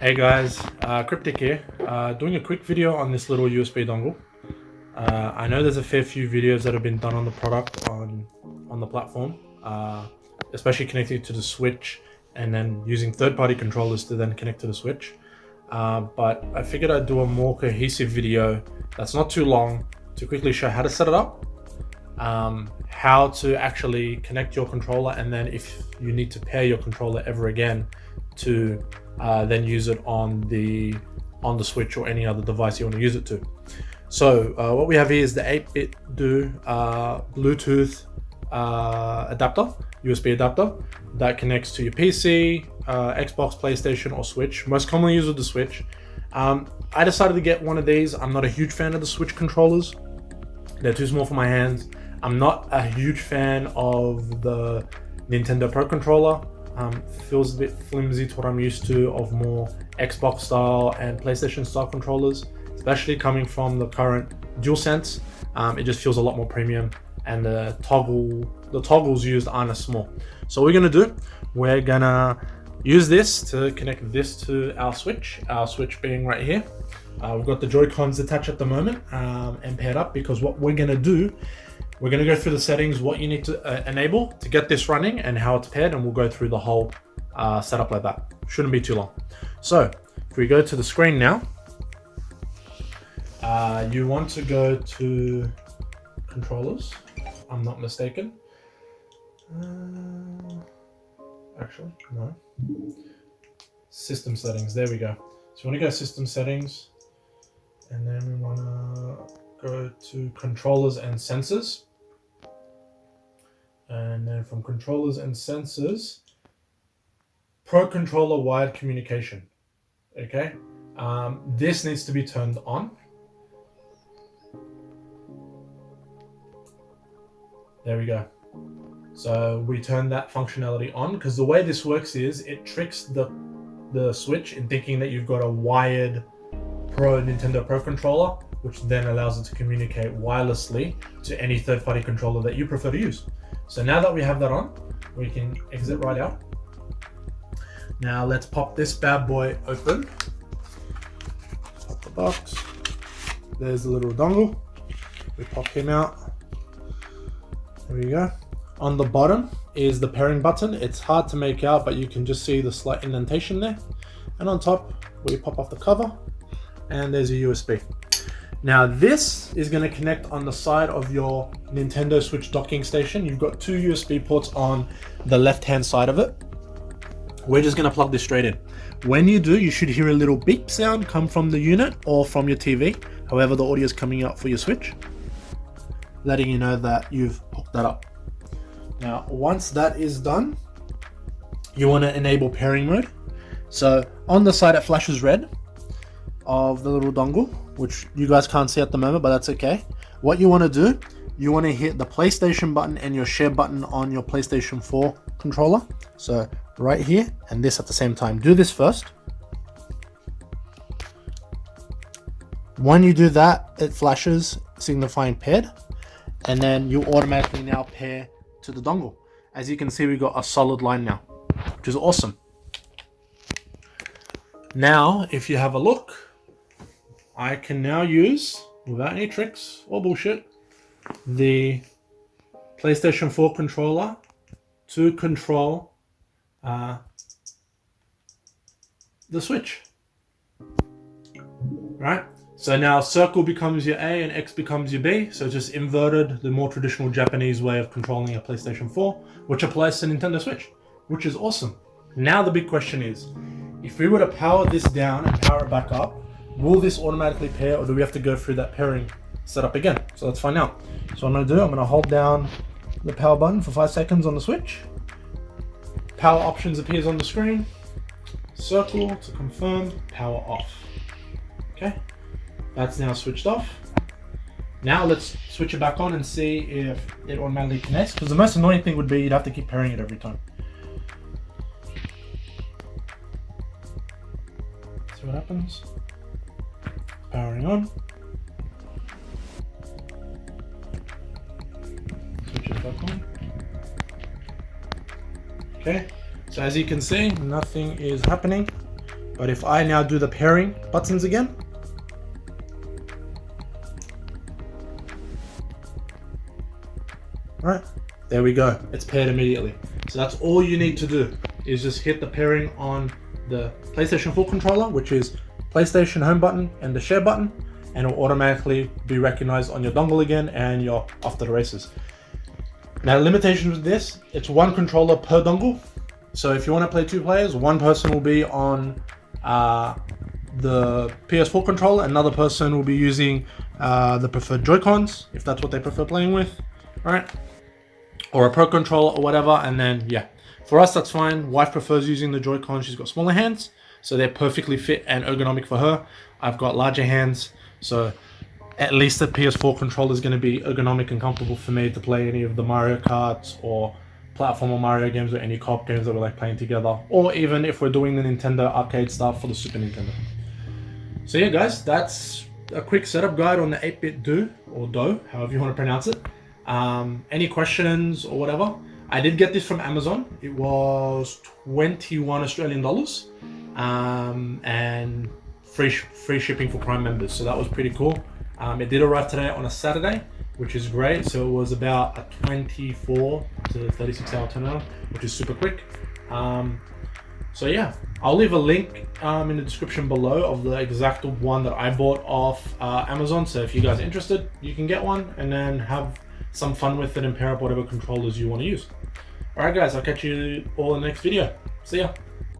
Hey guys, Cryptic here, doing a quick video on this little USB dongle. I know there's a fair few videos that have been done on the product on the platform, especially connecting to the Switch and then using third-party controllers to then connect to the Switch. But I figured I'd do a more cohesive video that's not too long to quickly show how to set it up, how to actually connect your controller, and then if you need to pair your controller ever again to then use it on the Switch or any other device you want to use it to. So what we have here is the 8BitDo Bluetooth adapter, USB adapter that connects to your PC, Xbox, PlayStation, or Switch. Most commonly used with the Switch. I decided to get one of these. I'm not a huge fan of the Switch controllers. They're too small for my hands. I'm not a huge fan of the Nintendo Pro controller. Feels a bit flimsy to what I'm used to of more Xbox style and PlayStation style controllers, especially coming from the current DualSense. It just feels a lot more premium, and the toggles used aren't as small. So what we're gonna do, we're gonna use this to connect this to our Switch being right here. We've got the Joy-Cons attached at the moment and paired up, because what we're gonna do, we're going to go through the settings, what you need to enable to get this running and how it's paired, and we'll go through the whole setup like that. Shouldn't be too long. So if we go to the screen now, you want to go to controllers, I'm not mistaken. Actually, no. System settings, there we go. So you want to go system settings, and then we want to go to controllers and sensors. And then from controllers and sensors, Pro Controller wired communication. Okay, this needs to be turned on. There we go. So we turn that functionality on, because the way this works is it tricks the Switch in thinking that you've got a wired Nintendo Pro controller, which then allows it to communicate wirelessly to any third-party controller that you prefer to use. So now that we have that on, we can exit right out. Now let's pop this bad boy open. Pop the box. There's the little dongle. We pop him out. There we go. On the bottom is the pairing button. It's hard to make out, but you can just see the slight indentation there. And on top, we pop off the cover, and there's a USB. Now this is going to connect on the side of your Nintendo Switch docking station. You've got two USB ports on the left-hand side of it. We're just going to plug this straight in. When you do, you should hear a little beep sound come from the unit or from your TV, however the audio is coming out for your Switch, letting you know that you've hooked that up. Now once that is done, you want to enable pairing mode. So on the side it flashes red of the little dongle, which you guys can't see at the moment, but that's okay. What you want to do, you want to hit the PlayStation button and your share button on your PlayStation 4 controller. So right here and this at the same time. Do this first. When you do that, it flashes signifying paired, and then you automatically now pair to the dongle. As you can see, we've got a solid line now, which is awesome. Now if you have a look, I can now use, without any tricks or bullshit, the PlayStation 4 controller to control the Switch. Right? So now circle becomes your A and X becomes your B. So just inverted, the more traditional Japanese way of controlling a PlayStation 4, which applies to Nintendo Switch, which is awesome. Now the big question is, if we were to power this down and power it back up, will this automatically pair, or do we have to go through that pairing setup again? So let's find out. So what I'm going to do, I'm going to hold down the power button for 5 seconds on the Switch. Power options appears on the screen. Circle to confirm, power off. Okay, that's now switched off. Now let's switch it back on and see if it automatically connects, because the most annoying thing would be you'd have to keep pairing it every time. See what happens. Powering on. Switch it back on. Okay, so as you can see, nothing is happening. But if I now do the pairing buttons again, all right, there we go. It's paired immediately. So that's all you need to do, is just hit the pairing on the PlayStation 4 controller, which is PlayStation home button and the share button, and it'll automatically be recognized on your dongle again, and you're off to the races. Now, the limitation with this, it's one controller per dongle. So if you want to play 2 players, one person will be on the PS4 controller, another person will be using the preferred Joy-Cons, if that's what they prefer playing with, right? Or a Pro controller or whatever, and then yeah. For us, that's fine. Wife prefers using the Joy-Con. She's got smaller hands, so they're perfectly fit and ergonomic for her. I've got larger hands, so at least the PS4 controller is going to be ergonomic and comfortable for me to play any of the Mario Karts or platformer Mario games or any co-op games that we like playing together, or even if we're doing the Nintendo arcade stuff for the Super Nintendo. So yeah, guys, that's a quick setup guide on the 8BitDo, or Do, however you want to pronounce it. Any questions or whatever? I did get this from Amazon. It was 21 Australian dollars, and free shipping for Prime members. So that was pretty cool. It did arrive today on a Saturday, which is great. So it was about a 24 to 36 hour turnaround, which is super quick. So yeah, I'll leave a link in the description below of the exact one that I bought off Amazon. So if you guys are interested, you can get one and then have some fun with it and pair up whatever controllers you want to use. Alright guys, I'll catch you all in the next video. See ya.